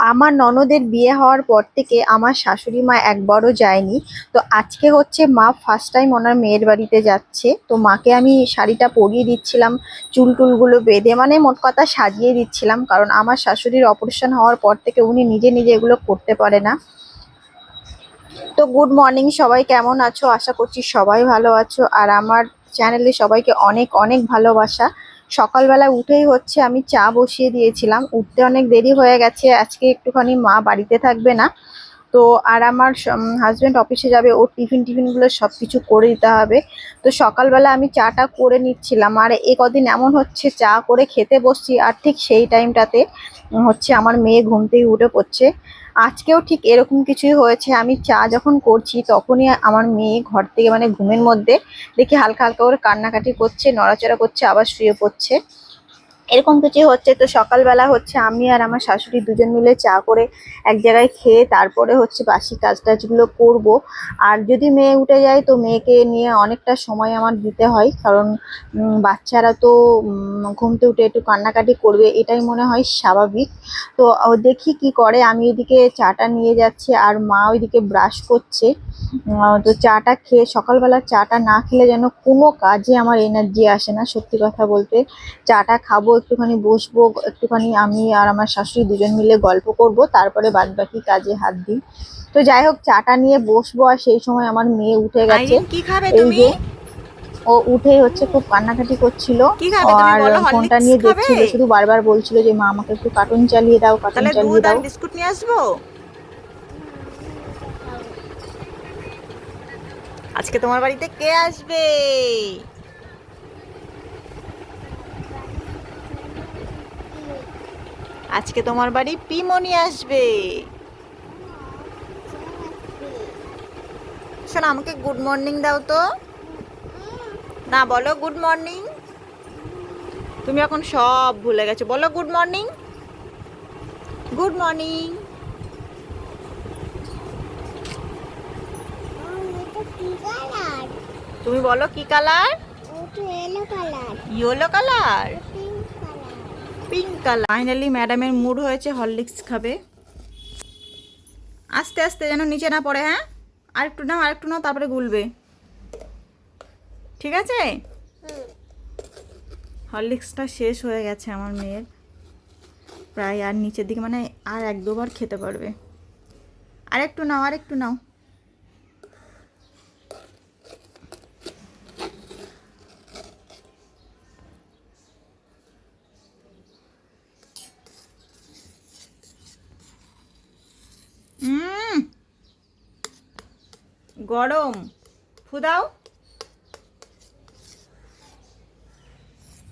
আমার ননদের বিয়ে হওয়ার পর থেকে আমার শাশুড়ি মা একবারও যায়নি। তো আজকে হচ্ছে মা ফার্স্ট টাইম ওনার মেয়ের বাড়িতে যাচ্ছে। তো মাকে আমি শাড়িটা পরিয়ে দিচ্ছিলাম, চুল টুলগুলো বেঁধে, মানে মোট কথা সাজিয়ে দিচ্ছিলাম, কারণ আমার শাশুড়ির অপারেশন হওয়ার পর থেকে উনি নিজে নিজে এগুলো করতে পারে না। তো গুড মর্নিং সবাই, কেমন আছো? আশা করছি সবাই ভালো আছো। আর আমার চ্যানেলে সবাইকে অনেক অনেক ভালোবাসা। সকালবেলা উঠেই হচ্ছে আমি চা বসিয়ে দিয়েছিলাম, উঠতে অনেক দেরি হয়ে গেছে, আজকে একটুখানি মা বাড়িতে থাকবে না। তো আর আমার হাজবেন্ড অফিসে যাবে, ওর টিফিনগুলো সব কিছু করে দিতে হবে। তো সকালবেলা আমি চাটা করে নিচ্ছিলাম, আর এ কদিন এমন হচ্ছে চা করে খেতে বসছি আর ঠিক সেই টাইমটাতে হচ্ছে আমার মেয়ে ঘুম থেকে উঠে পড়ছে। আজকেও ঠিক এরকম কিছুই হয়েছে, আমি চা যখন করছি তখনই আমার মেয়ে ঘর থেকে, মানে ঘুমের মধ্যে দেখি হালকা হালকা করে কান্নাকাটি করছে, নড়াচড়া করছে, আবার শুয়ে পড়ছে, এরকম কিছু হচ্ছে। তো সকালবেলা হচ্ছে আমি আর আমার শাশুড়ি দুজন মিলে চা করে এক জায়গায় খেয়ে তারপরে হচ্ছে বাসি কাজ টাজগুলো করবো। আর যদি মেয়ে উঠে যায় তো মেয়েকে নিয়ে অনেকটা সময় আমার দিতে হয়, কারণ বাচ্চারা তো ঘুমতে উঠে একটু কান্নাকাটি করবে, এটাই মনে হয় স্বাভাবিক। তো দেখি কি করে। আমি এদিকে চাটা নিয়ে যাচ্ছি আর মা ওইদিকে ব্রাশ করছে। তো চাটা খেয়ে, সকালবেলা চাটা না খেলে যেন কোনো কাজে আমার এনার্জি আসে না, সত্যি কথা বলতে। চাটা খাবো, একটুখানি বসবো, একটুখানি আমি আর আমার শাশুড়ি দুজন মিলে গল্প করব, তারপরে বাদবাকি কাজে হাত দিই। তো যাই হোক, চাটা নিয়ে বসবো আর সেই সময় আমার মেয়ে উঠে গেছে। আইরিন, কি খাবে এই তুমি? যে ও উঠেই হচ্ছে খুব কান্নাকাটি করছিল, কি খাবে তুমি? আর বলো, ফোনটা হরলিক্স নিয়ে খাবে? দেখছিল, শুধু বারবার বলছিল যে মা আমাকে একটু কার্টুন চালিয়ে দাও, কার্টুন তাহলে চালিয়ে দুধ আর দাও। বিস্কুট নিয়ে আসবো। আজকে তোমার বাড়িতে কে আসবে? আজকে তোমার বাড়ি পিমনি আসবে। শোনো, আমাকে গুড মর্নিং দাও তো। না, বলো গুড মর্নিং। তুমি এখন সব ভুলে গেছো, বলো গুড মর্নিং। Good morning. তুমি বলো কি colour? Yellow colour, pink colour. Finally ম্যাডামের মুড হয়েছে হরলিক্স খাবে। আস্তে আস্তে যেন নিচে না পড়ে, হ্যাঁ? আরেকটু নাও, আরেকটু নাও, তারপরে গুলবে, ঠিক আছে? হরলিক্সটা শেষ হয়ে গেছে আমার মেয়ের প্রায়, আর নিচের দিকে মানে আর এক দুবার খেতে পারবে। আরেকটু নাও, আরেকটু নাও। গরম, ফুদাও।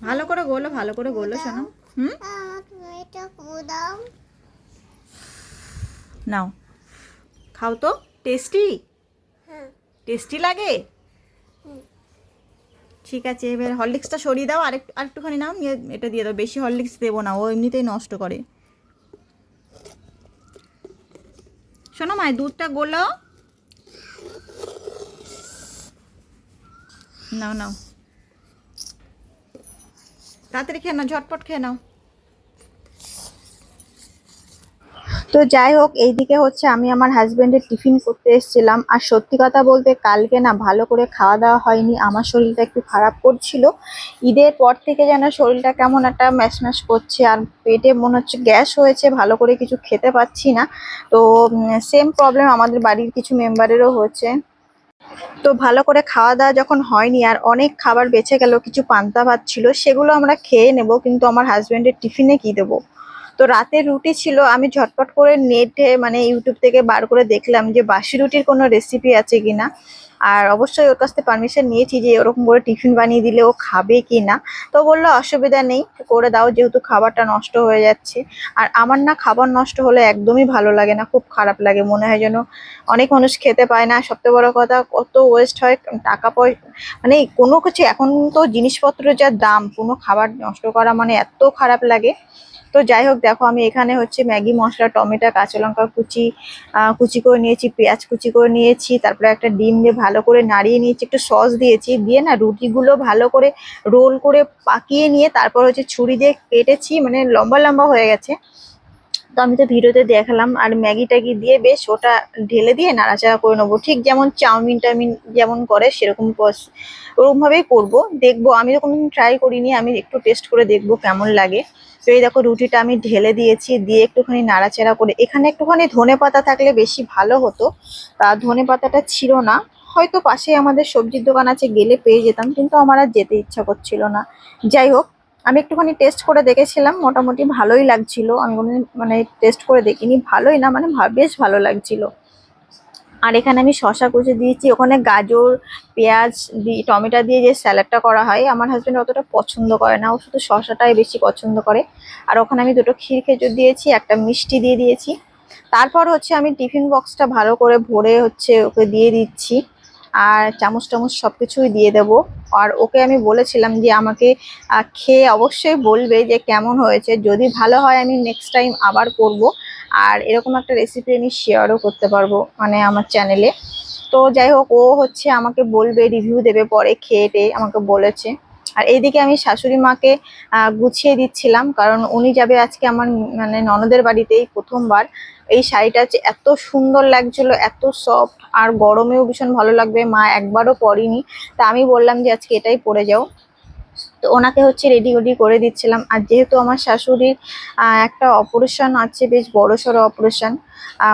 ভালো করে গোলো, ভালো করে গোলো শোনো। নাও, খাও তো। টেস্টি, টেস্টি লাগে। ঠিক আছে, এবার হরলিক্সটা সরিয়ে দাও, আরেকটুখানি নাও, নিয়ে এটা দিয়ে দাও। বেশি হরলিক্স দেবো না, ও এমনিতেই নষ্ট করে। শোনো মায়ের দুধটা গোলো। নাও নাও, তাড়াতাড়ি খেয়ে নাও, ঝটপট খেয়ে নাও। তো যাই হোক, এইদিকে হচ্ছে আমি আমার হাজবেন্ডের টিফিন করতে এসেছিলাম। আর সত্যি কথা বলতে কালকে না ভালো করে খাওয়া দাওয়া হয়নি, আমার শরীরটা একটু খারাপ করছিল। ঈদের পর থেকে যেন শরীরটা কেমন একটা ম্যাশ ম্যাশ করছে, আর পেটে মনে হচ্ছে গ্যাস হয়েছে, ভালো করে কিছু খেতে পাচ্ছি না। তো সেম প্রবলেম আমাদের বাড়ির কিছু মেম্বারেরও হচ্ছে। তো ভালো করে খাওয়া দাওয়া যখন হয়নি আর অনেক খাবার বেঁচে গেল, কিছু পান্তা ভাত ছিল, সেগুলো আমরা খেয়ে নেব, কিন্তু আমার হাজবেন্ডের টিফিনে কি দেবো? তো রাতের রুটি ছিল, আমি ঝটপট করে নেটে মানে ইউটিউব থেকে বার করে দেখলাম যে বাসি রুটির কোনো রেসিপি আছে কিনা। আর অবশ্যই ওর কাছ থেকে পারমিশন নিয়েছি যে ওরকম করে টিফিন বানিয়ে দিলে ও খাবে কিনা। তো বললো অসুবিধা নেই, করে দাও, যেহেতু খাবারটা নষ্ট হয়ে যাচ্ছে। আর আমার না খাবার নষ্ট হলে একদমই ভালো লাগে না, খুব খারাপ লাগে, মনে হয় যেন অনেক মানুষ খেতে পায় না। সবথেকে বড় কথা, কত ওয়েস্ট হয় টাকা পয়সা, মানে কোনো কিছু। এখন তো জিনিসপত্রের যা দাম, কোনো খাবার নষ্ট করা মানে এত খারাপ লাগে। তো যাই হোক, দেখো আমি এখানে হচ্ছে ম্যাগি মশলা, টমেটো, কাঁচা লঙ্কা কুচি কুচি করে নিয়েছি, পেঁয়াজ কুচি করে নিয়েছি, তারপরে একটা ডিম দিয়ে ভালো করে নাড়িয়ে নিয়েছি, একটু সস দিয়েছি, দিয়ে না রুটিগুলো ভালো করে রোল করে পাকিয়ে নিয়ে তারপর হচ্ছে ছুরি দিয়ে কেটেছি, মানে লম্বা লম্বা হয়ে গেছে। তো আমি তো ভিডিওতে দেখালাম, আর ম্যাগি ট্যাগি দিয়ে বেশ ওটা ঢেলে দিয়ে নাড়াচাড়া করে নেবো, ঠিক যেমন চাউমিন টাউমিন যেমন করে সেরকম ওরকম ভাবেই করবো। দেখবো, আমি তো কোনোদিন ট্রাই করিনি, আমি একটু টেস্ট করে দেখবো কেমন লাগে। তো এই দেখো রুটিটা আমি ঢেলে দিয়েছি, দিয়ে একটুখানি নাড়াচাড়া করে, এখানে একটুখানি ধনেপাতা থাকলে বেশি ভালো হতো, তা ধনেপাতাটা ছিল না। হয়তো পাশে আমাদের সবজির দোকান আছে, গেলে পেয়ে যেতাম, কিন্তু আমার আর যেতে ইচ্ছা করছিল না। যাই হোক, আমি একটুখানি টেস্ট করে দেখেছিলাম, মোটামুটি ভালোই লাগছিল। আমি কোনোদিন মানে টেস্ট করে দেখিনি, ভালোই না মানে বেশ ভালো লাগছিল। আর এখানে আমি শসা কুচি দিয়েছি, ওখানে গাজর, পেঁয়াজ দিয়ে টমেটো দিয়ে যে স্যালাডটা করা হয়, আমার হাজবেন্ড অতটা পছন্দ করে না, ও শুধু শসাটাই বেশি পছন্দ করে। আর ওখানে আমি দুটো ক্ষীর খেজুর দিয়েছি, একটা মিষ্টি দিয়ে দিয়েছি। তারপর হচ্ছে আমি টিফিন বক্সটা ভালো করে ভরে হচ্ছে ওকে দিয়ে দিচ্ছি, আর চামচ টামচ সব কিছুই দিয়ে দেবো। আর ওকে আমি বলেছিলাম যে আমাকে খেয়ে অবশ্যই বলবে যে কেমন হয়েছে, যদি ভালো হয় আমি নেক্সট টাইম আবার করব। আর এরকম একটা রেসিপি আমি শেয়ারও করতে পারবো মানে আমার চ্যানেলে। তো যাই হোক, ও হচ্ছে আমাকে বলবে, রিভিউ দেবে পরে খেয়ে টেয়ে, আমাকে বলেছে। আর এইদিকে আমি শাশুড়ি মাকে গুছিয়ে দিচ্ছিলাম, কারণ উনি যাবে আজকে আমার মানে ননদের বাড়িতেই প্রথমবার। এই শাড়িটা যে এত সুন্দর লাগছিল, এত সফট, আর গরমেও ভীষণ ভালো লাগবে, মা একবারও পরেনি। তা আমি বললাম যে আজকে এটাই পরে যাও। তো ওনাকে হচ্ছে রেডি রেডি করে দিচ্ছিলাম। আর যেহেতু আমার শাশুড়ির একটা অপারেশন আছে, বেশ বড়সড় অপারেশন,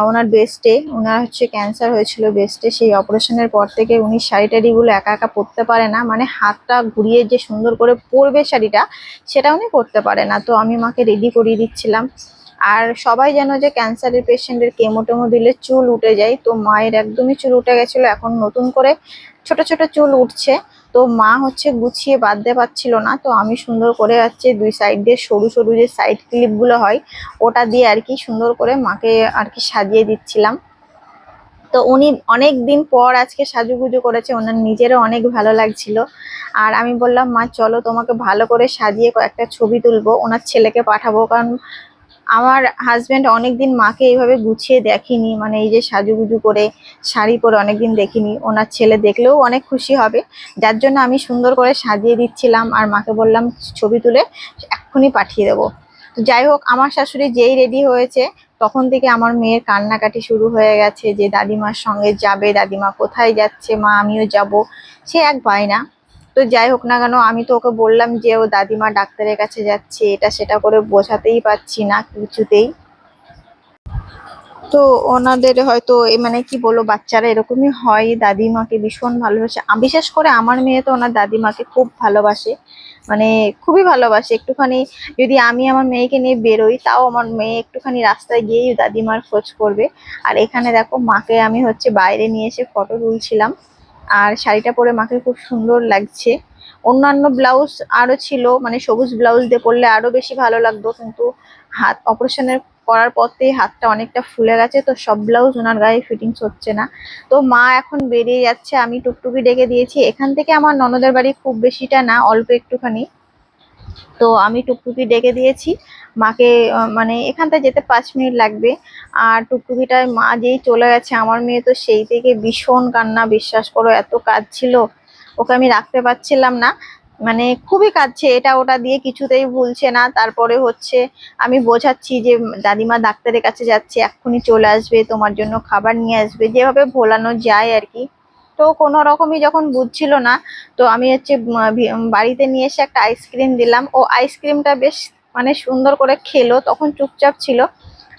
ওনার বেস্টে, ওনার হচ্ছে ক্যান্সার হয়েছিল বেস্টে। সেই অপারেশনের পর থেকে উনি শাড়ি টাড়িগুলো একা একা পরতে পারে না, মানে হাতটা ঘুরিয়ে যে সুন্দর করে পরবে শাড়িটা, সেটা উনি করতে পারে না। তো আমি মাকে রেডি করিয়ে দিচ্ছিলাম। আর সবাই জানো যে ক্যান্সারের পেশেন্টের কেমো টেমো দিলে চুল উঠে যায়, তো মায়ের একদমই চুল উঠে গেছিলো, এখন নতুন করে ছোট ছোট চুল উঠছে। তো মা হচ্ছে গুছিয়ে বাঁধতে পারছিল না, তো আমি সুন্দর করে হচ্ছে দুই সাইড দিয়ে সরু সরু যে সাইড ক্লিপ গুলো হয়, ওটা দিয়ে আর কি সুন্দর করে মাকে আর কি সাজিয়ে দিচ্ছিলাম। তো উনি অনেক দিন পর আজকে সাজুগুজু করেছে, ওনার নিজেরও অনেক ভালো লাগছিল। আর আমি বললাম, মা চলো তোমাকে ভালো করে সাজিয়ে কয়েকটা ছবি তুলবো, ওনার ছেলেকে পাঠাবো, কারণ আমার হাজবেন্ড অনেকদিন মাকে এইভাবে গুছিয়ে দেখেনি, মানে এই যে সাজুগুজু করে শাড়ি পরে অনেকদিন দেখিনি। ওনার ছেলে দেখলেও অনেক খুশি হবে, যার জন্য আমি সুন্দর করে সাজিয়ে দিচ্ছিলাম। আর মাকে বললাম ছবি তুলে এক্ষুনি পাঠিয়ে দেবো। তো যাই হোক, আমার শাশুড়ি যেই রেডি হয়েছে, তখন থেকে আমার মেয়ের কান্নাকাটি শুরু হয়ে গেছে যে দাদিমার সঙ্গে যাবে, দাদিমা কোথায় যাচ্ছে, মা আমিও যাব, সে এক বায়না। তো যাই হোক না কেন, আমি তো ওকে বললাম যে ও দাদিমা ডাক্তারের কাছে যাচ্ছে, এটা সেটা করে বোঝাতেই পারছি না কিছুতেই। তো ওনাদের হয়তো মানে কি বলবো, বাচ্চারা এরকমই হয়, দাদিমাকে ভীষণ ভালোবাসে। বিশেষ করে আমার মেয়ে তো ওনার দাদিমাকে খুব ভালোবাসে, মানে খুবই ভালোবাসে। একটুখানি যদি আমি আমার মেয়েকে নিয়ে বেরোই, তাও আমার মেয়ে একটুখানি রাস্তায় গিয়েই দাদিমার খোঁজ করবে। আর এখানে দেখো, মাকে আমি হচ্ছে বাইরে নিয়ে এসে ফটো তুলছিলাম, আর শাড়িটা পরে মাকে খুব সুন্দর লাগছে। অন্যান্য ব্লাউজ আরো ছিল, মানে সবুজ ব্লাউজ দিয়ে পরলে আরো বেশি ভালো লাগতো, কিন্তু হাত অপারেশনের করার পর থেকে হাতটা অনেকটা ফুলে গেছে, তো সব ব্লাউজ ওনার গায়ে ফিটিংস হচ্ছে না। তো মা এখন বেরিয়ে যাচ্ছে, আমি টুকটুকি ডেকে দিয়েছি। এখান থেকে আমার ননদের বাড়ি খুব বেশিটা না, অল্প একটুখানি। তো আমি টুকটুকি ডেকে দিয়েছি মাকে, মানে এখান থেকে যেতে 5 মিনিট লাগবে। আর টুকটুকিটায় মা যেই চলে গেছে, আমার মেয়ে তো সেই থেকে ভীষণ কান্না, বিশ্বাস করো, এত কাজ ছিল, ওকে আমি রাখতে পারছিলাম না, মানে খুবই কাঁদছে, এটা ওটা দিয়ে কিছুতেই ভুলছে না। তারপরে হচ্ছে আমি বোঝাচ্ছি যে দাদিমা ডাক্তারের কাছে যাচ্ছে, এক্ষুনি চলে আসবে, তোমার জন্য খাবার নিয়ে আসবে, যেভাবে ভোলানো যায় আর কি। তো কোনো রকমই যখন বুঝছিল না, তো আমি হচ্ছে বাড়িতে নিয়ে এসে একটা আইসক্রিম দিলাম, ও আইসক্রিমটা বেশ মানে সুন্দর করে খেলো, তখন চুপচাপ ছিল।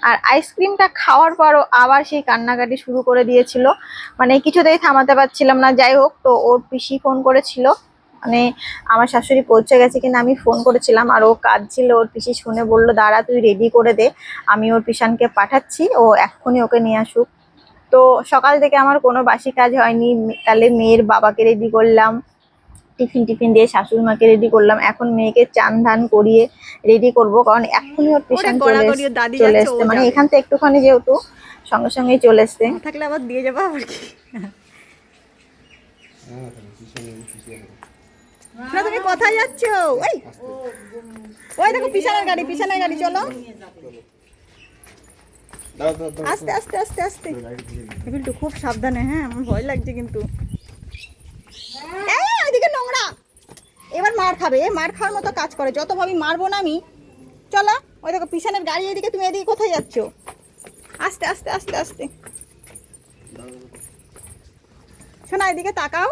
আর আইসক্রিমটা খাওয়ার পরও আবার সেই কান্নাকাটি শুরু করে দিয়েছিল, মানে কিছুতেই থামাতে পারছিলাম না। যাই হোক, তো ওর পিসি ফোন করেছিল, মানে আমার শাশুড়ি পৌঁছে গেছে কিনা আমি ফোন করেছিলাম, আর ও কাঁদছিল। ওর পিসি শুনে বললো, দাঁড়া তুই রেডি করে দে, আমি ওর পিসানকে পাঠাচ্ছি, ও এক্ষুনি ওকে নিয়ে আসুক। তো সকাল থেকে আমার কোনো বাসি কাজ হয়নি, তাহলে মেয়ের বাবাকে রেডি করলাম, টিফিন টিফিন দিয়ে শাশুড়ি মাকে রেডি করলাম, এখন মেয়েকে চান ধান করিয়ে রেডি করব, কারণ এক্ষুনি ওর ওরে পিছন গড়াগড়ি, ওর দাদি চলে যাচ্ছে, ও এসছে, মানে যাবে এখান থেকে একটুখানি যেহেতু সঙ্গে সঙ্গেই চলে এসছে। না থাকলে আবার দিয়ে যাবো আবার কি। না তুমি কোথায় যাচ্ছ? ওই ওই দেখো পিছনের গাড়ি, পিছনের গাড়ি, চলো আস্তে আস্তে আস্তে আস্তে, কিন্তু খুব সাবধানে, হ্যাঁ আমার ভয় লাগছে কিন্তু। এই ওইদিকে নোংরা, এবার মার খাবে, এ মার খাওয়ার মতো কাজ করে, যত ভাবি মারবো না আমি। চলো। ওই দেখো পিছনের গাড়ি এদিকে, তুমি এদিকে কোথায় যাচ্ছ? আস্তে আস্তে আস্তে আস্তে। শোনা এদিকে তাকাও,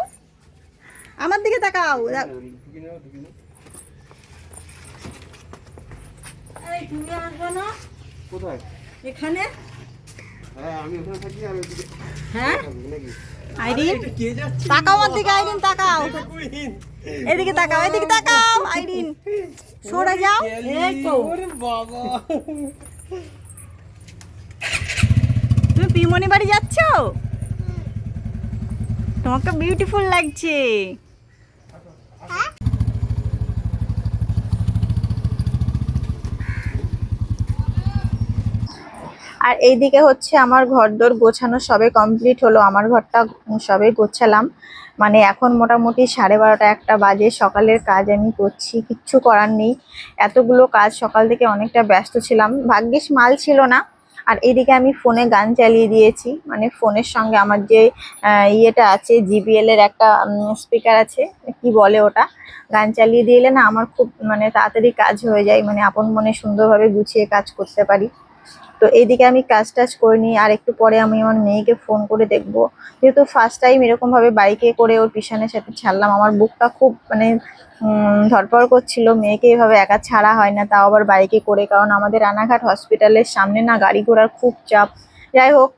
আমার দিকে তাকাও। এই তুমি আসবে না কোথায়? এখানে? হ্যাঁ আমি ওখানে থাকি আর ওইদিকে হ্যাঁ থাকি নাকি? আইরিন তাকাও আমার দিকে, আইরিন তাকাও, এদিকে তাকাও, এদিকে তাকাও আইরিন, সরে যাও। এই তো বাবা, তুমি পিমনি বাড়ি যাচ্ছ? তোমাকে বিউটিফুল লাগছে। আর এইদিকে হচ্ছে আমার ঘরদোর গোছানো সবে কমপ্লিট হলো, আমার ঘরটা সবে গোছালাম। মানে এখন মোটামুটি 12:30 একটা বাজে, সকালের কাজ আমি করছি, কিচ্ছু করার নেই। এতগুলো কাজ, সকাল থেকে অনেকটা ব্যস্ত ছিলাম, ভাগ্যিস মাল ছিল না। আর এদিকে আমি ফোনে গান চালিয়ে দিয়েছি, মানে ফোনের সঙ্গে আমার যে ইয়েটা আছে, জিবিএল এর একটা স্পিকার আছে, কি বলে ওটা, গান চালিয়ে দিলে না আমার খুব মানে তাড়াতাড়ি কাজ হয়ে যায়, মানে আপন মনে সুন্দরভাবে গুছিয়ে কাজ করতে পারি। তো এইদিকে আমি কাজ টাজ করে নিই, আর একটু পরে আমি আমার মেয়েকে ফোন করে দেখবো, যেহেতু ফার্স্ট টাইম এরকম ভাবে বাইকে করে ওর পিছনের সাথে ছাড়লাম, আমার বুকটা খুব মানে ধড়পড় করছিল। মেয়েকে এভাবে একা ছাড়া হয় না, তাও আবার বাইকে করে, কারণ আমাদের রানাঘাট হসপিটালের সামনে না গাড়ি ঘোড়ার খুব চাপ। যাই হোক,